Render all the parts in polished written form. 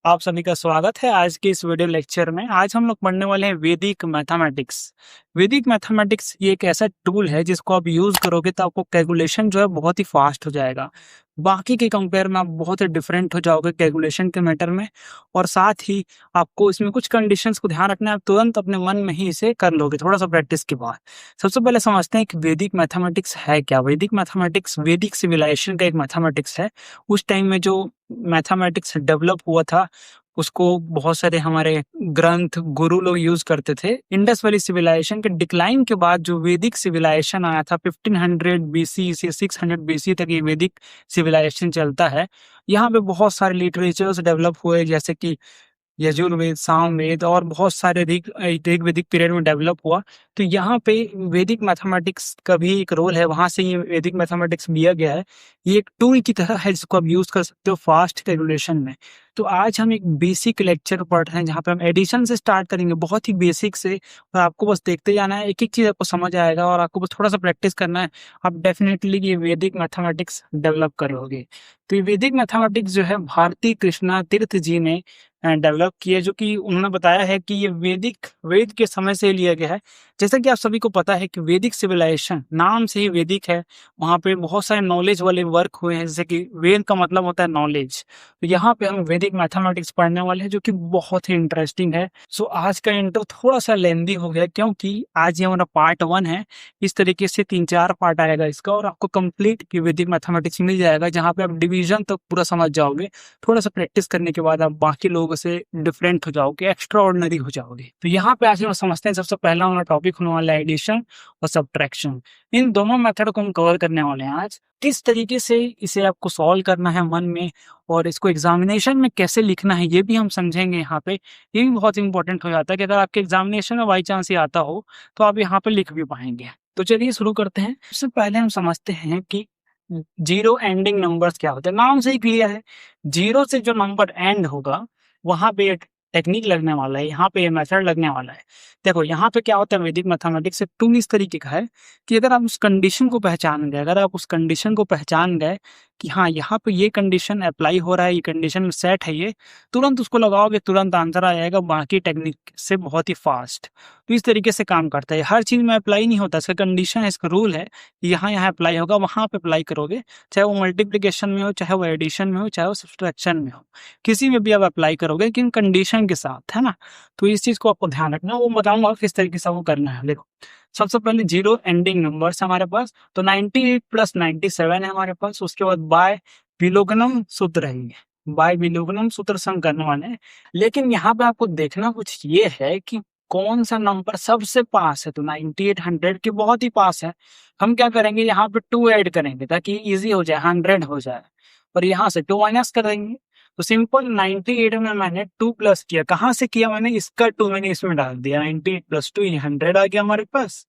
आप सभी का स्वागत है आज के इस वीडियो लेक्चर में। आज हम लोग पढ़ने वाले हैं वैदिक मैथमेटिक्स। वैदिक मैथमेटिक्स ये एक ऐसा टूल है जिसको आप यूज करोगे तो आपको कैलकुलेशन जो है बहुत ही फास्ट हो जाएगा। बाकी के कंपेयर में आप बहुत ही डिफरेंट हो जाओगे कैलकुलेशन के मैटर में। और साथ ही आपको इसमें कुछ कंडीशंस को ध्यान रखना है, आप तुरंत अपने मन में ही इसे कर लोगे थोड़ा सा प्रैक्टिस के बाद। सबसे पहले समझते हैं कि वैदिक मैथमेटिक्स है क्या। वैदिक मैथमेटिक्स वैदिक सिविलाइजेशन का एक मैथमेटिक्स है। उस टाइम में जो मैथमेटिक्स डेवलप हुआ था उसको बहुत सारे हमारे ग्रंथ गुरु लोग यूज करते थे। इंडस वैली सिविलाइजेशन के डिक्लाइन के बाद जो वैदिक सिविलाइजेशन आया था 1500 बीसी से 600 बीसी तक ये वैदिक सिविलाइजेशन चलता है। यहाँ पे बहुत सारे लिटरेचर्स डेवलप हुए जैसे कि यजुर्वेद, सामवेद और बहुत सारे ऋग वैदिक पीरियड में डेवलप हुआ। तो यहाँ पे वैदिक मैथमेटिक्स का भी एक रोल है, वहां से ये वैदिक मैथमेटिक्स लिया गया है। ये एक टूल की तरह है जिसको आप यूज कर सकते हो फास्ट कैलकुलेशन में। तो आज हम एक बेसिक लेक्चर पढ़ रहे हैं जहाँ पे हम एडिशन से स्टार्ट करेंगे, बहुत ही बेसिक से। और आपको बस देखते जाना है, एक एक चीज आपको समझ आएगा और आपको बस थोड़ा सा प्रैक्टिस करना है। आप डेफिनेटली ये वैदिक मैथमेटिक्स डेवलप करोगे। तो ये वैदिक मैथमेटिक्स जो है भारती कृष्णा तीर्थ जी ने डेवलप की है, जो कि उन्होंने बताया है कि ये वेद के समय से लिया गया है। जैसा कि आप सभी को पता है कि वैदिक सिविलाइजेशन नाम से ही वैदिक है। वहाँ पे बहुत सारे नॉलेज वाले वर्क हुए हैं, जैसे कि वेद का मतलब होता है नॉलेज। तो यहाँ पे हम वैदिक मैथमेटिक्स पढ़ने वाले हैं जो कि बहुत ही इंटरेस्टिंग है। सो आज का इंट्रो थोड़ा सा लेंदी हो गया क्योंकि आज ये हमारा पार्ट 1 है। इस तरीके से 3-4 पार्ट आएगा इसका और आपको कंप्लीट वैदिक मैथमेटिक्स मिल जाएगा जहाँ पे आप डिवीजन तक पूरा समझ जाओगे। थोड़ा सा प्रैक्टिस करने के बाद आप बाकी लोगों से डिफरेंट हो जाओगे, एक्स्ट्रा ऑर्डिनरी हो जाओगे। तो यहाँ पे आज हम समझते हैं सबसे पहला हमारा टॉपिक होने वाला है एडिशन और सब्ट्रैक्शन। इन दोनों मेथड को हम कवर करने वाले हैं आज। किस तरीके से इसे आपको सॉल्व करना है मन में और इसको एग्जामिनेशन में कैसे लिखना है ये भी हम समझेंगे यहाँ पे। ये भी बहुत इंपॉर्टेंट हो जाता है कि अगर आपके एग्जामिनेशन में बाई चांस ये आता हो तो आप यहाँ पे लिख भी पाएंगे। तो चलिए शुरू करते हैं। सबसे पहले हम समझते हैं कि जीरो एंडिंग नंबर्स क्या होते हैं। नाम से ही क्लियर है, जीरो से जो नंबर एंड होगा वहां पे टेक्निक लगने वाला है, यहाँ पे ये मेथड लगने वाला है। देखो यहाँ पे क्या होता है, वैदिक मैथमेटिक्स से टूल इस तरीके का है कि अगर आप उस कंडीशन को पहचान गए, अगर आप उस कंडीशन को पहचान गए कि हाँ यहाँ पे ये कंडीशन अप्लाई हो रहा है, ये कंडीशन सेट है, ये तुरंत उसको लगाओगे तुरंत आंसर आ जाएगा, बाकी टेक्निक से बहुत ही फास्ट। तो इस तरीके से काम करता है। हर चीज में अप्लाई नहीं होता, इसका कंडीशन है, इसका रूल है कि यहाँ यहाँ अप्लाई होगा, वहां पे अप्लाई करोगे। चाहे वो मल्टीप्लीकेशन में हो, चाहे वो एडिशन में हो, चाहे वो सब्ट्रैक्शन में हो, किसी में भी आप अप्लाई करोगे लेकिन कंडीशन के साथ, है ना। तो इस चीज को आपको ध्यान रखना, वो बताऊंगा किस तरीके से वो करना है। देखो सबसे पहले जीरो एंडिंग नंबर्स हमारे पास, तो 98 प्लस 97 है हमारे पास। उसके बाद बाय विलोपनम सूत्र है, बाय विलोपनम सूत्र से हम करने वाले हैं। लेकिन यहाँ पे आपको देखना कुछ ये है कि कौन सा नंबर सबसे पास है। तो 98 100 के बहुत ही पास है। हम क्या करेंगे, यहाँ पे 2 ऐड करेंगे ताकि इजी हो जाए, 100 हो जाए। और यहाँ से 2 माइनस कर देंगे। तो सिंपल 98 में मैंने 2 प्लस किया, कहाँ से किया मैंने, इसका 2 मैंने इसमें डाल दिया, 98 प्लस 2 ये 100 आ गया हमारे पास।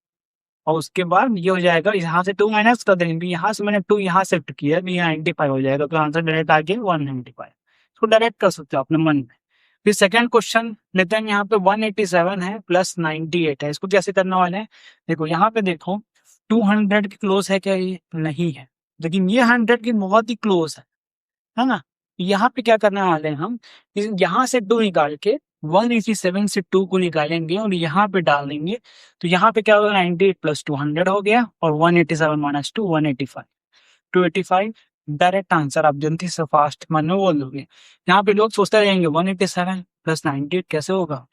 और उसके बाद ये हो जाएगा, यहाँ से 2 माइनस कर देंगे, यहाँ से मैंने 2 यहाँ शिफ्ट किया, तो ये 95 हो जाएगा। तो आंसर डायरेक्ट आ गया 195। तो डायरेक्ट कर सकते हो अपने मन में। फिर सेकंड क्वेश्चन लेते हैं, यहाँ पे 187 है प्लस 98 है, इसको कैसे करने वाले हैं। देखो यहाँ पे देखो 200 के क्लोज है क्या, ये नहीं है, लेकिन ये 100 के बहुत ही क्लोज है ना। यहाँ पे क्या करने वाले हैं हम, यहाँ से 2 निकाल के 187 से 2 को निकालेंगे और यहाँ पे डाल देंगे। तो यहाँ पे क्या होगा, 98 प्लस 200 हो गया और 187 माइनस 2 185, 285 डायरेक्ट आंसर। आप जल्दी से फास्ट मन में बोल दोगे। यहाँ पे लोग सोचते रहेंगे 187 प्लस 98 कैसे होगा।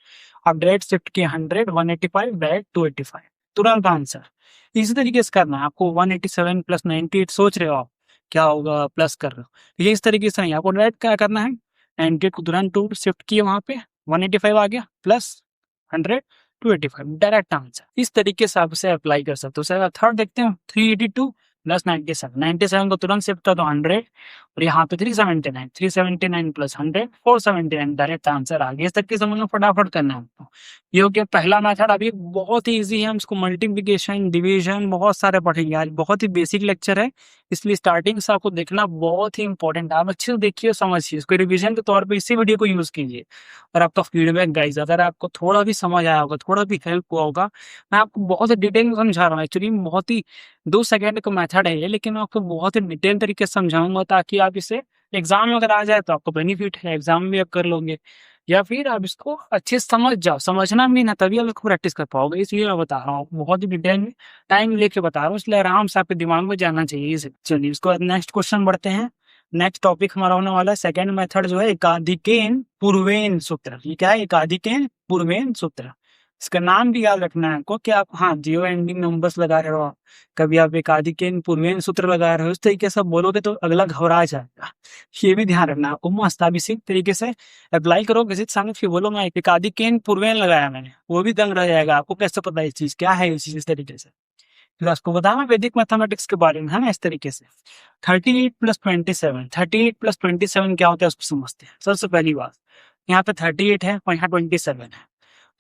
आप डायरेक्ट शिफ्ट किए 100 185 डायरेक्ट 285, तुरंत आंसर। इसी तरीके से करना है आपको। 187 प्लस 98 सोच रहे हो आप क्या होगा, प्लस कर रहे हो, ये इस तरीके से नहीं, आपको डायरेक्ट क्या करना है, 98 को तुरंत 2 शिफ्ट किए वहां पे, 185 आ गया प्लस 100 285 डायरेक्ट आंसर। इस तरीके से आप इसे अप्लाई कर सकते हो। सर थर्ड देखते हैं, 382 प्लस 97, 97 को तुरंत शिफ्ट कर दो 100 और यहाँ पे 379, 379 प्लस 100 479 डायरेक्ट आंसर आ गया। इस तरीके से मतलब फटाफट करना है आपको। ये हो गया पहला मेथड। अभी बहुत ही इजी है, हम इसको मल्टीप्लिकेशन डिवीजन बहुत सारे पढ़ेंगे आज, बहुत ही बेसिक लेक्चर है, इसलिए स्टार्टिंग से आपको देखना बहुत ही इंपॉर्टेंट है। आप अच्छे से देखिए समझिए, इसको रिवीजन के तौर पे इसी वीडियो को यूज कीजिए। और आपका फीडबैक गाइस, अगर आपको थोड़ा भी समझ आया होगा, थोड़ा भी हेल्प हुआ होगा, मैं आपको बहुत ही डिटेल में समझा रहा हूँ। एक्चुअली बहुत ही 2 सेकंड का मेथड है ये, लेकिन मैं आपको बहुत ही डिटेल तरीके से समझाऊंगा ताकि आप इसे एग्जाम में अगर आ जाए तो आपको बेनिफिट है, एग्जाम भी आप कर लोगे, या फिर आप इसको अच्छे से समझ जाओ, समझना भी ना तभी आप इसको प्रैक्टिस कर पाओगे, इसलिए मैं बता रहा हूँ, बहुत ही डिटेल में टाइम लेके बता रहा हूँ, इसलिए आराम से आपके दिमाग में जाना चाहिए इसे। चलिए इसके बाद नेक्स्ट क्वेश्चन बढ़ते हैं। नेक्स्ट टॉपिक हमारा होने वाला है सेकंड मेथड जो है एकाधिकेन पूर्वेन सूत्र। ये क्या है? एकाधिकेन पूर्वेन सूत्र। इसका नाम भी याद रखना है आपको कि आप हाँ जीरो एंडिंग नंबर्स लगा रहे हो, कभी आप एकाधिकेन पूर्वेन सूत्र लगा रहे हो, इस तरीके से बोलोगे तो अगला घबरा जाएगा। ये भी ध्यान रखना है आपको, मस्त आप इसी तरीके से अप्लाई करो किसी के सामने, फिर बोलो मैं एकाधिकेन पूर्वेन लगाया मैंने, वो भी दंग रह जाएगा, आपको कैसे पता है इस चीज क्या है, इस चीज इस तरीके से। फिर आपको बताना वैदिक मैथमेटिक्स के बारे में है ना, इस तरीके से 38 प्लस 27, 38 प्लस 27 क्या होता है उसको समझते हैं। सबसे पहली बात, यहाँ पे 38 है और यहाँ 27 है,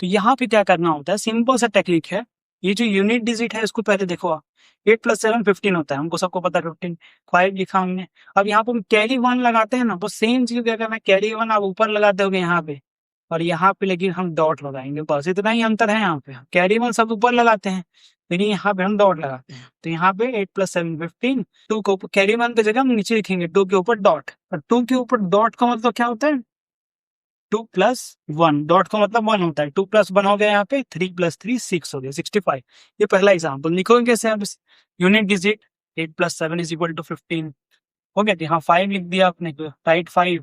तो यहाँ पे क्या करना होता है, सिंपल सा टेक्निक है। ये जो यूनिट डिजिट है इसको पहले देखो आप, 8 प्लस 7 15 होता है, हमको सबको पता है 15, 5 लिखा हमने। अब यहाँ पे हम कैरी 1 लगाते हैं ना, तो सेम चीज क्या करना है, कैरी 1 आप ऊपर लगाते होगे यहाँ पे, और यहाँ पे लेकिन हम डॉट लगाएंगे, बस इतना ही अंतर है। यहाँ पे कैरी 1 सब ऊपर लगाते हैं, लेकिन यहाँ पे हम डॉट लगाते हैं। तो यहाँ पे 8 प्लस 7 15, 2 के ऊपर कैरी 1 की जगह हम नीचे लिखेंगे 2 के ऊपर डॉट, और 2 के ऊपर डॉट का मतलब क्या होता है, 2+1, डॉट का मतलब 1 होता है, 2+1 हो गया, यहाँ पे 3+3 6 हो गया 65। ये पहला एग्जाम्पल लिखोगे कैसे आप, unit digit 8 plus 7 is equal to 15 हो गया, यहाँ 5 लिख दिया आपने, राइट 5,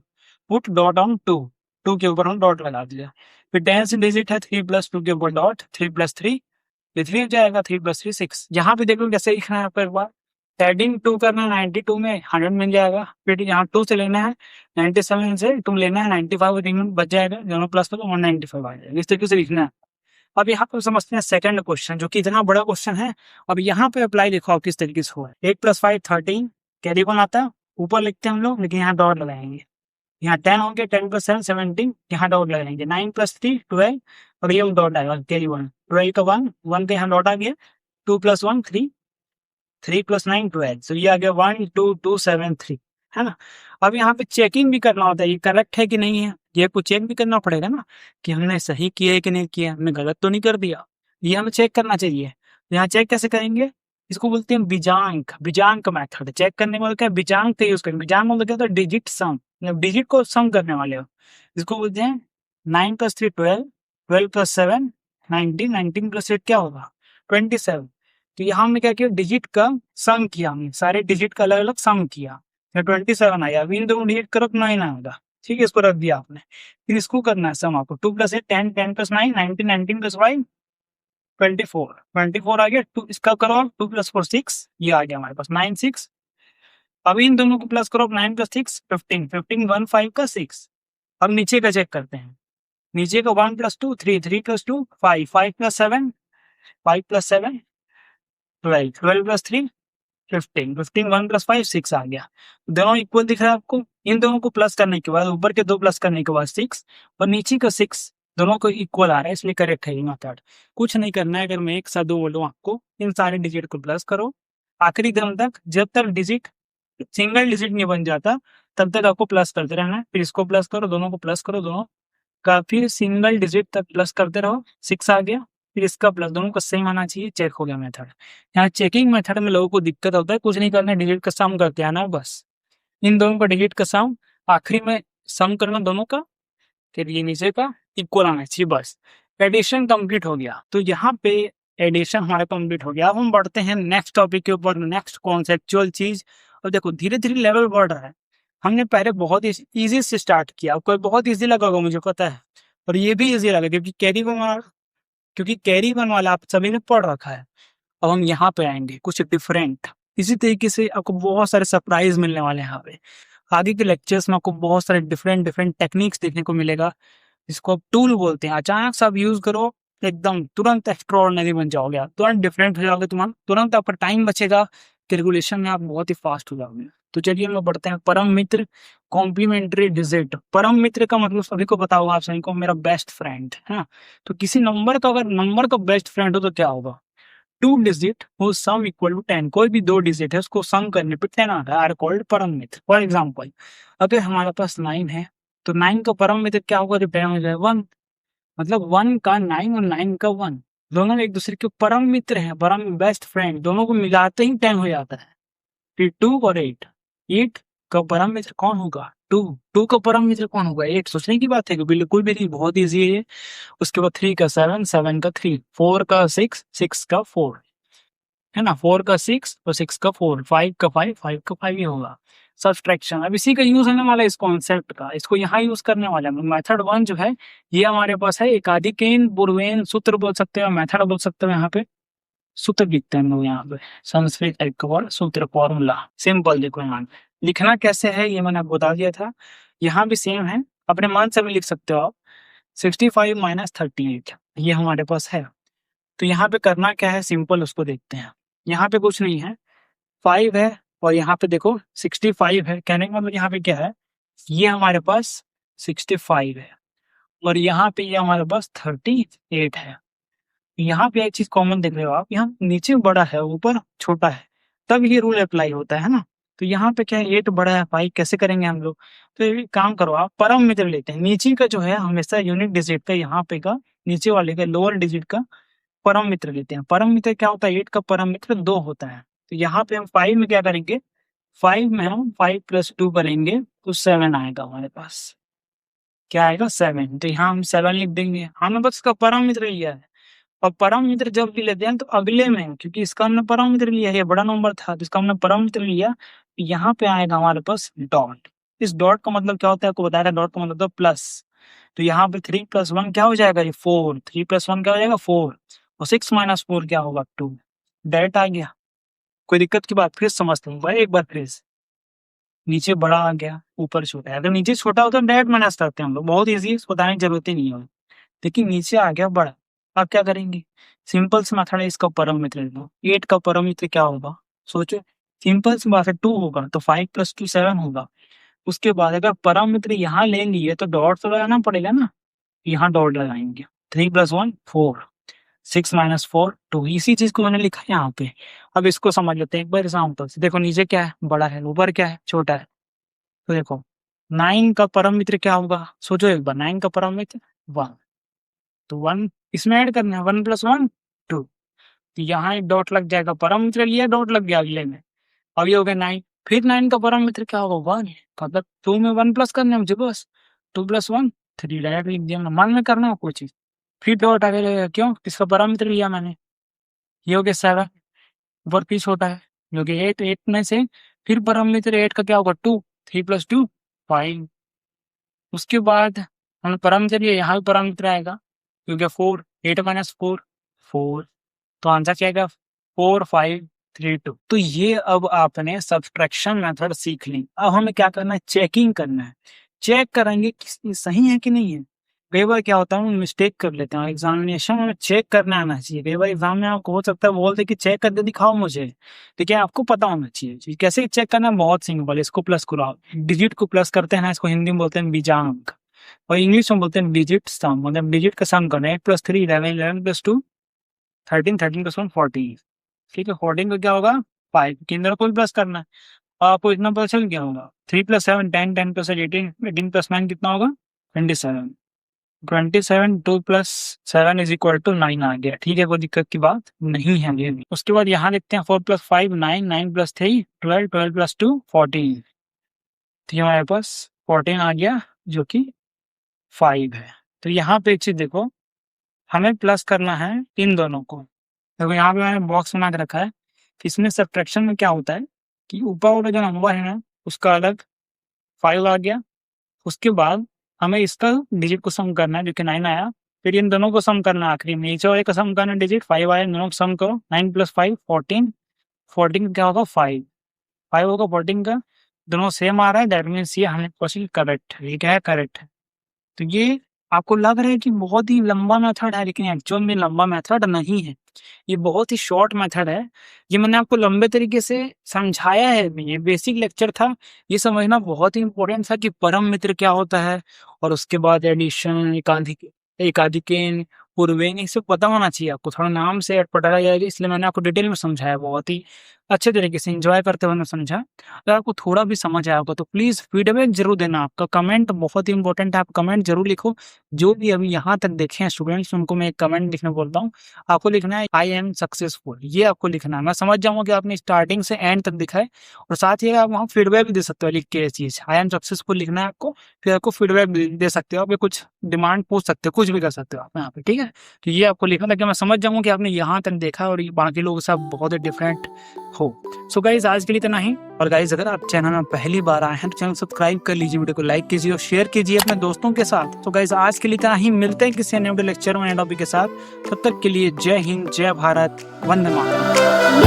पुट डॉट ऑन 2, 2 के ऊपर हम डॉट लगा दिया। फिर 10 डिजिट है 3 प्लस 2 के ऊपर डॉट, 3 प्लस 3 ये 3 हो जाएगा, 3 प्लस 3 6। यहाँ पे देखो कैसे लिखना है आपको, एक बार एडिंग 2 करना है, 92 में 100 मिल जाएगा, फिर यहाँ 2 से लेना है, 97 से 2 लेना है, 95 बच जाएगा, दोनों प्लस करो 195 आ जाएगा, इस तरीके से लिखना है। अब यहाँ पे समझते हैं सेकंड क्वेश्चन, जो कि इतना बड़ा क्वेश्चन है। अब यहाँ पे अप्लाई देखो आप किस तरीके से हुआ है, 8 प्लस 5 13, कैरी 1 आता है, ऊपर लिखते हैं हम लोग, लेकिन यहाँ डॉट लगाएंगे। यहाँ 10 हो गया, 10 प्लस 7 17, यहाँ डॉट लगाएंगे, 9 प्लस 3 12, और ये डॉट आएगा कैरी 1, 12 का 1, 1 का यहाँ डॉट आ गया, 2 प्लस 1 3, 3 प्लस 9 12, तो ये आ गया 1 2 2 7 3, है ना। अब यहाँ पे चेकिंग भी करना होता है, ये करेक्ट है कि नहीं है, ये को चेक भी करना पड़ेगा ना, कि हमने सही किया है कि नहीं किया, हमने गलत तो नहीं कर दिया, ये हमें चेक करना चाहिए। यहाँ चेक कैसे करेंगे, इसको बोलते हैं बीजांक, बीजांक मेथड। चेक करने वाले क्या, बीजांक का यूज करेंगे। बीजांक मतलब क्या होता है, डिजिट सम, मतलब डिजिट को सम करने वाले हो, इसको बोलते हैं 9 प्लस 3 12, 12 प्लस 7 19, 19 प्लस 8 क्या होगा 27। तो यहाँ हमने क्या किया, डिजिट का सम किया, हमने सारे डिजिट का अलग अलग सम किया, 27 आया। अब इन दोनों डिजिट करो तो 9 आएगा, ठीक है, इसको रख दिया आपने। फिर इसको करना है सम आपको, 2 प्लस 8 10, 10 प्लस 9 19, 19 प्लस 5 24, 24 आ गया। 2 इसका करो, 2 प्लस 4 6, ये आ गया हमारे पास 9 6। अब इन दोनों को प्लस करो, 9 प्लस 6 15, 15 1 5 का 6। अब नीचे का चेक करते हैं, नीचे का 1 plus 2 3, 3 plus 2 5, 5 plus 7 5 plus 7 12, 12 plus 3 15, 15 1 plus 5 6 आ गया। दोनों इक्वल दिख रहा है आपको। इन दोनों को प्लस करने के बाद, ऊपर के 2 प्लस करने के बाद 6 और नीचे का 6 दोनों को इक्वल आ रहा है, इसलिए करेक्ट है ये मेथड। कुछ नहीं करना है, अगर मैं एक साथ दो बोलूं आपको, इन सारे डिजिट को प्लस करो आखिरी क्रम तक, जब तक डिजिट सिंगल डिजिट नहीं बन जाता तब तक आपको प्लस करते रहना है। फिर इसको प्लस करो, दोनों को प्लस करो, दोनों का फिर सिंगल डिजिट तक प्लस करते रहो, 6 आ गया। फिर इसका प्लस, दोनों का सेम आना चाहिए, चेक हो गया मेथड। यहाँ चेकिंग मेथड में लोगों को दिक्कत होता है, कुछ नहीं करना, डिजिट का सम करके आना बस। इन दोनों का डिजिट का सम आखिरी में सम करना दोनों का, फिर ये नीचे का इक्वल आना चाहिए, बस एडिशन कंप्लीट हो गया। तो यहाँ पे एडिशन हमारा कंप्लीट हो गया। अब हम बढ़ते हैं नेक्स्ट टॉपिक के ऊपर, नेक्स्ट कॉन्सेप्चुअल चीज। और देखो धीरे धीरे लेवल बढ़ रहा है, हमने पहले बहुत इजी से स्टार्ट किया, आपको बहुत इजी लगा होगा मुझे पता है, और ये भी इजी लगा क्योंकि कैरी वन वाला आप सभी ने पढ़ रखा है। अब हम यहाँ पे आएंगे कुछ डिफरेंट, इसी तरीके से आपको बहुत सारे सरप्राइज मिलने वाले हैं। यहाँ पे आगे के लेक्चर्स में आपको बहुत सारे डिफरेंट डिफरेंट टेक्निक्स देखने को मिलेगा, जिसको आप टूल बोलते हैं। अचानक से आप यूज करो, एकदम तुरंत एक्स्ट्राऑर्डिनरी बन जाओगे, आप तुरंत डिफरेंट हो जाओगे, तुरंत आपका टाइम बचेगा, कैलकुलेशन में आप बहुत ही फास्ट हो जाओगे। तो चलिए हम बढ़ते हैं, परम मित्र कॉम्प्लीमेंट्री डिजिट। परम मित्र का मतलब सभी को पता होगा, आप सभी को, मेरा बेस्ट फ्रेंड है। तो किसी नंबर का, अगर नंबर का बेस्ट फ्रेंड हो तो क्या होगा, 2 डिजिट हो सम इक्वल टू 10, कोई भी 2 डिजिट है उसको सम करने पे 10 आता है, आर कॉल्ड परम मित्र। फॉर एग्जाम्पल अगर हमारे पास 9 है, तो 9 का परम मित्र क्या होगा, जब 10 हो जाए 1, मतलब 1 का 9 और 9 का 1 दोनों एक दूसरे के परम मित्र हैं, परम बेस्ट फ्रेंड, दोनों को मिलाते ही 10 हो जाता है। फिर 2 और 8, 8 का परम मित्र कौन होगा? 2। 2 का परम मित्र कौन होगा? 8। सोचने की बात है कि बिल्कुल भी नहीं, बहुत ईजी है ये। उसके बाद 3 का 7, 7 का 3, 4 का 6, 6 का 4, है ना? 4 का 6 और 6 का 4, 5 का 5, 5 का 5 ही होगा। सब्सट्रैक्शन अब इसी का यूज होने वाला है इस कॉन्सेप्ट का, इसको यहाँ यूज करने वाला है। मेथड 1 जो है ये हमारे पास है एकाधिकेन पूर्वेन सूत्र बोल सकते हो, मेथड बोल सकते हो। यहाँ पे सूत्र लिखते हैं हम लोग, यहाँ पे संस्कृत टाइप का वर्ड, सूत्र, फॉर्मूला, सिंपल। देखो यहाँ लिखना कैसे है ये मैंने आपको बता दिया था। यहाँ भी सेम है, अपने मन से भी लिख सकते हो आप। 65 माइनस 38 ये हमारे पास है। तो यहाँ पे करना क्या है, सिंपल, उसको देखते हैं। यहाँ पे कुछ नहीं है, 5 है और यहाँ पे देखो 65 है। कहने का मतलब यहाँ पे क्या है, ये हमारे पास 65 है और यहाँ पे ये हमारे पास 38 है। यहाँ पे एक चीज कॉमन देख रहे हो आप, यहाँ नीचे बड़ा है ऊपर छोटा है, तब ये रूल अप्लाई होता है ना। तो यहाँ पे क्या है, 8 बड़ा है 5, कैसे करेंगे हम लोग? तो ये काम करो आप, परम मित्र लेते हैं। नीचे का जो है हमेशा यूनिट डिजिट का, यहाँ पे का नीचे वाले का लोअर डिजिट का परम मित्र लेते हैं। परम मित्र क्या होता है, 8 का परम मित्र 2 होता है। तो यहाँ पे हम 5 में क्या करेंगे, 5 में हम 5 + 2 करेंगे तो 7 आएगा हमारे पास। क्या आएगा, 7। तो यहाँ हम 7 लिख देंगे, हमने बस इसका परम मित्र लिया है। और परम मित्र जब भी लेते हैं तो अगले में, क्योंकि इसका हमने परम मित्र लिया है, ये बड़ा नंबर था तो इसका हमने परम मित्र लिया, यहाँ पे आएगा हमारे पास डॉट। इस डॉट का मतलब क्या होता है आपको बताया था, डॉट का मतलब प्लस। तो यहाँ पे 3 + 1 क्या हो जाएगा, ये 4। 3 + 1 क्या हो जाएगा, 4। और 6 - 4 क्या होगा, 2। डायरेक्ट आ गया, कोई दिक्कत की बात? फिर समझते हैं भाई एक बार फिर से। नीचे बड़ा आ गया, ऊपर छोटा है। अगर नीचे छोटा होता है डायरेक्ट माइनस करते हैं हम लोग, बहुत ईजी, बताने की जरूरत ही नहीं है। लेकिन नीचे आ गया बड़ा, अब क्या करेंगे? सिंपल सी मेथड है, इसका परम मित्र लो। 8 का परम मित्र क्या होगा, सोचो। सिंपल सी बात है, 2 होगा तो 5 + 2 7 होगा। उसके बाद अगर परम मित्र यहाँ ले लिए तो डॉट तो लगाना पड़ेगा ना, यहाँ डॉट लगाएंगे। 3 + 1 4, 6 - 4 2, इसी चीज को मैंने लिखा है यहाँ पे। अब इसको समझ लेते हैं एक बार एग्जाम्पल से। देखो नीचे क्या है, बड़ा है, ऊपर क्या है, छोटा है। तो देखो 9 का परम मित्र क्या होगा, सोचो एक बार। 9 का परम मित्र 1, तो 1 इसमें ऐड करना है, 1 + 1 2। तो यहाँ एक डॉट लग जाएगा, परम मित्र लिया, डॉट लग गया अगले में। अब ये हो गया 9। फिर 9 का परम मित्र क्या होगा, 1। मतलब 2 में 1 प्लस करना है मुझे बस। 2 + 1 3, डायरेक्ट लिख दिया, मन में करना है कोई चीज। फिर डॉट आगे लगेगा, क्यों, किसका परम मित्र लिया मैंने। ये हो गया 7, ऊपर पीस होता है, जो कि 8। 8 में से फिर परम मित्र 8 का क्या होगा, 2। 3 + 2 5। उसके बाद हमने परम मित्र लिया, यहाँ भी परम मित्र आएगा, क्योंकि 4। 8 - 4 4। तो आंसर क्या आएगा, 4 5 3 2। तो ये अब आपने सब्सट्रैक्शन मेथड सीख ली। अब हमें क्या करना है, चेकिंग करना है। चेक करेंगे कि सही है कि नहीं है। कई बार क्या होता है, हम मिस्टेक कर लेते हैं। एग्जामिनेशन में चेक करना आना चाहिए। कई बार एग्जाम में आपको हो सकता है बोलते कि चेक करके दिखाओ मुझे, लेकिन आपको पता होना चाहिए कैसे चेक करना है। बहुत सिंपल, इसको प्लस करो, डिजिट को प्लस करते हैं ना, इसको हिंदी में बोलते हैं बीजांक, और इंग्लिश में बोलते हैं डिजिट सम। मतलब डिजिट का सम करना है। 8 + 3 11, 11 + 2 13, 13 + 1 14। ठीक है, 14 का क्या होगा, 5। केंद्र को भी प्लस करना है। आपको इतना पता चल गया होगा। 3 + 7 10, 10 + 18, 18 + 9 कितना होगा, 27। 27 2 + 7 = 9 आ गया। ठीक है, कोई दिक्कत की बात नहीं है ये भी। उसके बाद यहाँ देखते हैं 4 + 5 9, 9 + 3 12, 12 + 2 14। तो ये हमारे पास 14 आ गया, जो कि 5 है। तो यहाँ पे एक चीज देखो, हमें प्लस करना है इन दोनों को। देखो यहाँ पे मैंने बॉक्स बना के रखा है। इसमें सब्ट्रैक्शन में क्या होता है कि ऊपर वाला जो नंबर है ना, उसका अलग 5 आ गया। उसके बाद हमें इसका डिजिट को सम करना है, जो कि 9 आया। फिर इन दोनों को सम करना है, आखिरी में नीचे वाले का सम करना है, डिजिट 5 आया, इन दोनों को सम करो। 9 + 5 14, 14 का क्या होगा, 5। 5 होगा 14 का, दोनों सेम आ रहा है, दैट मीन्स ये 100% करेक्ट है। ये क्या है, करेक्ट है। तो ये आपको लग रहा है कि बहुत ही लंबा मेथड है, लेकिन एक्चुअल में लंबा मेथड नहीं है। ये बहुत ही शॉर्ट मेथड है। ये मैंने आपको लंबे तरीके से समझाया है भी, ये बेसिक लेक्चर था। ये समझना बहुत ही इंपॉर्टेंट था कि परम मित्र क्या होता है, और उसके बाद एडिशन, एकाधिकेन, पूर्वेनी से पता होना चाहिए आपको, थोड़ा नाम से अटपटा गया इसलिए मैंने आपको डिटेल में समझाया, बहुत ही अच्छे तरीके से एंजॉय करते हुए मैंने समझा। अगर आपको थोड़ा भी समझ आया होगा तो प्लीज़ फीडबैक ज़रूर देना, आपका कमेंट बहुत ही इंपॉर्टेंट है, आप कमेंट ज़रूर लिखो। जो भी अभी यहाँ तक देखे हैं स्टूडेंट्स उनको मैं एक कमेंट लिखने बोलता हूँ, आपको लिखना है आई एम सक्सेसफुल, ये आपको लिखना है। मैं समझ जाऊँगा कि आपने स्टार्टिंग से एंड तक दिखा है, और साथ ही आप वहाँ फीडबैक भी दे सकते हो लिख के ये चीज़, आई एम सक्सेसफुल लिखना है आपको, फिर आपको फीडबैक दे सकते हो, आप ये कुछ डिमांड पूछ सकते हो, कुछ भी कर सकते हो आप यहाँ पे, ठीक है? तो ये आपको लिखना ताकि मैं समझ जाऊँ कि आपने यहाँ तक देखा और ये बाकी लोगों से आप बहुत ही डिफरेंट हो। सो गाइज़ आज के लिए इतना ही, और गाइज़ अगर आप चैनल में पहली बार आए हैं तो चैनल सब्सक्राइब कर लीजिए, वीडियो को लाइक कीजिए और शेयर कीजिए अपने दोस्तों के साथ। तो गाइज़ आज के लिए इतना ही, मिलते हैं किसी अन्य लेक्चर में नए टॉपिक के साथ, तब तक के लिए जय हिंद, जय भारत, वंदे मातरम।